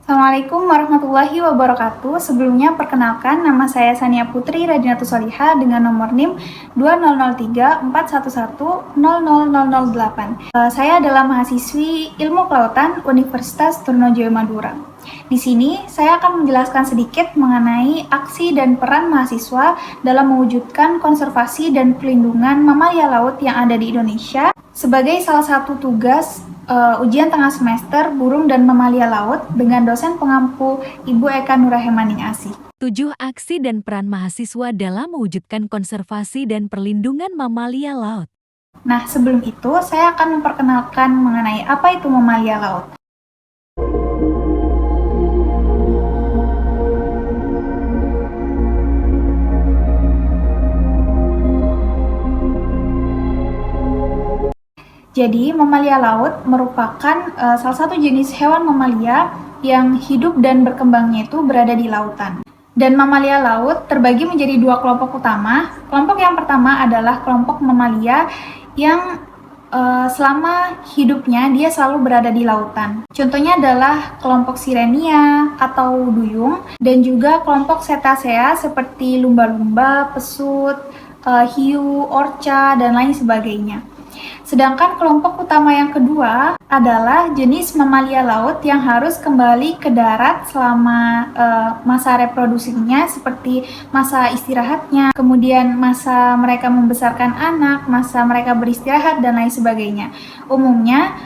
Assalamualaikum warahmatullahi wabarakatuh. Sebelumnya perkenalkan nama saya Sania Putri Radinatu Soliha dengan nomor NIM 200341100008. Saya adalah mahasiswi Ilmu Kelautan Universitas Trunojoyo Madura. Di sini saya akan menjelaskan sedikit mengenai aksi dan peran mahasiswa dalam mewujudkan konservasi dan pelindungan mamalia laut yang ada di Indonesia sebagai salah satu tugas ujian tengah semester burung dan mamalia laut dengan dosen pengampu Ibu Eka Nurahemaning Asih. 7 aksi dan peran mahasiswa dalam mewujudkan konservasi dan perlindungan mamalia laut. Nah, sebelum itu saya akan memperkenalkan mengenai apa itu mamalia laut. Jadi, mamalia laut merupakan salah satu jenis hewan mamalia yang hidup dan berkembangnya itu berada di lautan. Dan mamalia laut terbagi menjadi dua kelompok utama. Kelompok yang pertama adalah kelompok mamalia yang selama hidupnya dia selalu berada di lautan. Contohnya adalah kelompok sirenia atau duyung dan juga kelompok cetacea seperti lumba-lumba, pesut, hiu, orca, dan lain sebagainya. Sedangkan kelompok utama yang kedua adalah jenis mamalia laut yang harus kembali ke darat selama masa reproduksinya seperti masa istirahatnya, kemudian masa mereka membesarkan anak, masa mereka beristirahat, dan lain sebagainya. Umumnya,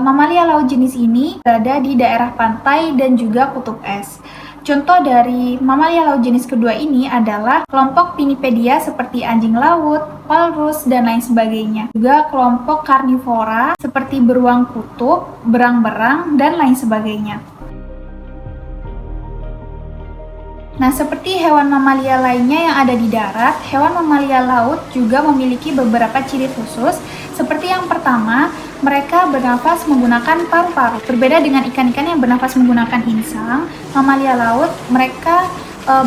mamalia laut jenis ini berada di daerah pantai dan juga kutub es. Contoh dari mamalia laut jenis kedua ini adalah kelompok Pinnipedia seperti anjing laut, walrus, dan lain sebagainya. Juga kelompok karnivora seperti beruang kutub, berang-berang, dan lain sebagainya. Nah, seperti hewan mamalia lainnya yang ada di darat, hewan mamalia laut juga memiliki beberapa ciri khusus. Seperti yang pertama, mereka bernafas menggunakan paru-paru. Berbeda dengan ikan-ikan yang bernafas menggunakan insang, mamalia laut mereka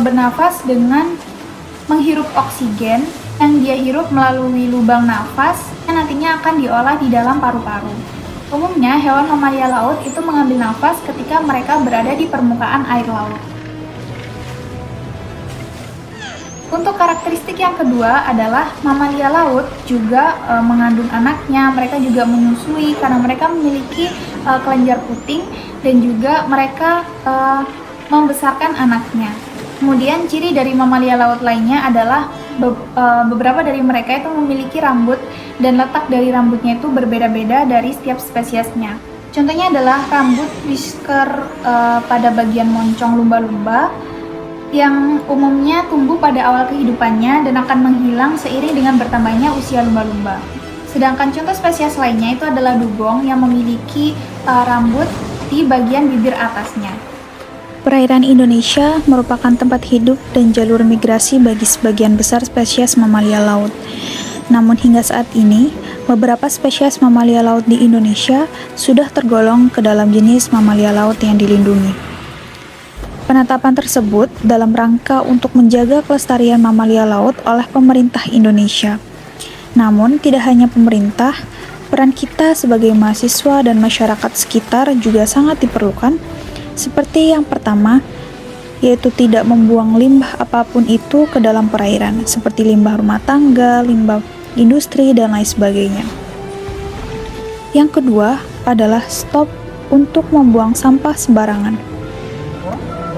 bernafas dengan menghirup oksigen yang dia hirup melalui lubang nafas yang nantinya akan diolah di dalam paru-paru. Umumnya, hewan mamalia laut itu mengambil nafas ketika mereka berada di permukaan air laut. Untuk karakteristik yang kedua adalah mamalia laut juga mengandung anaknya, mereka juga menyusui karena mereka memiliki kelenjar puting dan juga mereka membesarkan anaknya. Kemudian ciri dari mamalia laut lainnya adalah beberapa dari mereka itu memiliki rambut dan letak dari rambutnya itu berbeda-beda dari setiap spesiesnya. Contohnya adalah rambut whisker pada bagian moncong lumba-lumba yang umumnya tumbuh pada awal kehidupannya dan akan menghilang seiring dengan bertambahnya usia lumba-lumba. Sedangkan contoh spesies lainnya itu adalah dugong yang memiliki rambut di bagian bibir atasnya. Perairan Indonesia merupakan tempat hidup dan jalur migrasi bagi sebagian besar spesies mamalia laut. Namun hingga saat ini, beberapa spesies mamalia laut di Indonesia sudah tergolong ke dalam jenis mamalia laut yang dilindungi. Penetapan tersebut dalam rangka untuk menjaga kelestarian mamalia laut oleh pemerintah Indonesia. Namun, tidak hanya pemerintah, peran kita sebagai mahasiswa dan masyarakat sekitar juga sangat diperlukan, seperti yang pertama, yaitu tidak membuang limbah apapun itu ke dalam perairan, seperti limbah rumah tangga, limbah industri, dan lain sebagainya. Yang kedua adalah stop untuk membuang sampah sembarangan.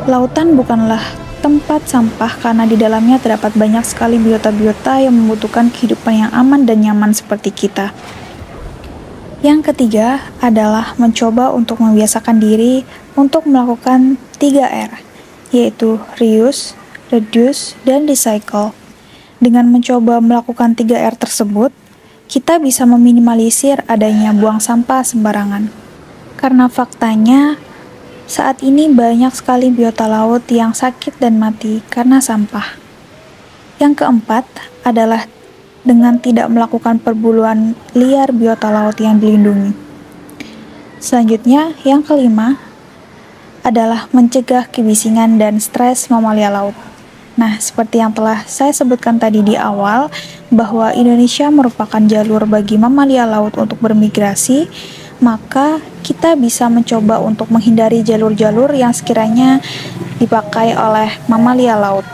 Lautan bukanlah tempat sampah karena di dalamnya terdapat banyak sekali biota-biota yang membutuhkan kehidupan yang aman dan nyaman seperti kita. Yang ketiga adalah mencoba untuk membiasakan diri untuk melakukan 3R, yaitu reuse, reduce, dan recycle. Dengan mencoba melakukan 3R tersebut, kita bisa meminimalisir adanya buang sampah sembarangan. Karena faktanya, saat ini banyak sekali biota laut yang sakit dan mati karena sampah. Yang keempat adalah dengan tidak melakukan perburuan liar biota laut yang dilindungi. Selanjutnya, yang kelima adalah mencegah kebisingan dan stres mamalia laut. Nah, seperti yang telah saya sebutkan tadi di awal, bahwa Indonesia merupakan jalur bagi mamalia laut untuk bermigrasi, maka kita bisa mencoba untuk menghindari jalur-jalur yang sekiranya dipakai oleh mamalia laut.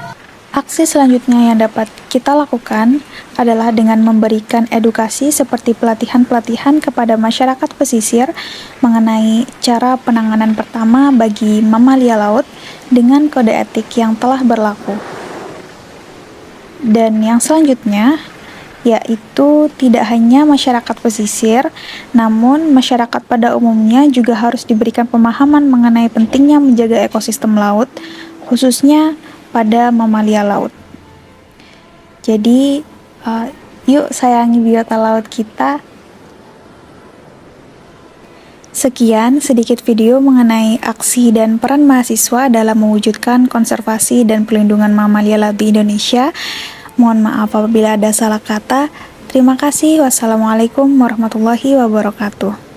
Aksi selanjutnya yang dapat kita lakukan adalah dengan memberikan edukasi seperti pelatihan-pelatihan kepada masyarakat pesisir mengenai cara penanganan pertama bagi mamalia laut dengan kode etik yang telah berlaku. Dan yang selanjutnya yaitu tidak hanya masyarakat pesisir, namun masyarakat pada umumnya juga harus diberikan pemahaman mengenai pentingnya menjaga ekosistem laut, khususnya pada mamalia laut. Jadi, yuk sayangi biota laut kita. Sekian sedikit video mengenai aksi dan peran mahasiswa dalam mewujudkan konservasi dan pelindungan mamalia laut di Indonesia. Mohon maaf apabila ada salah kata. Terima kasih. Wassalamualaikum warahmatullahi wabarakatuh.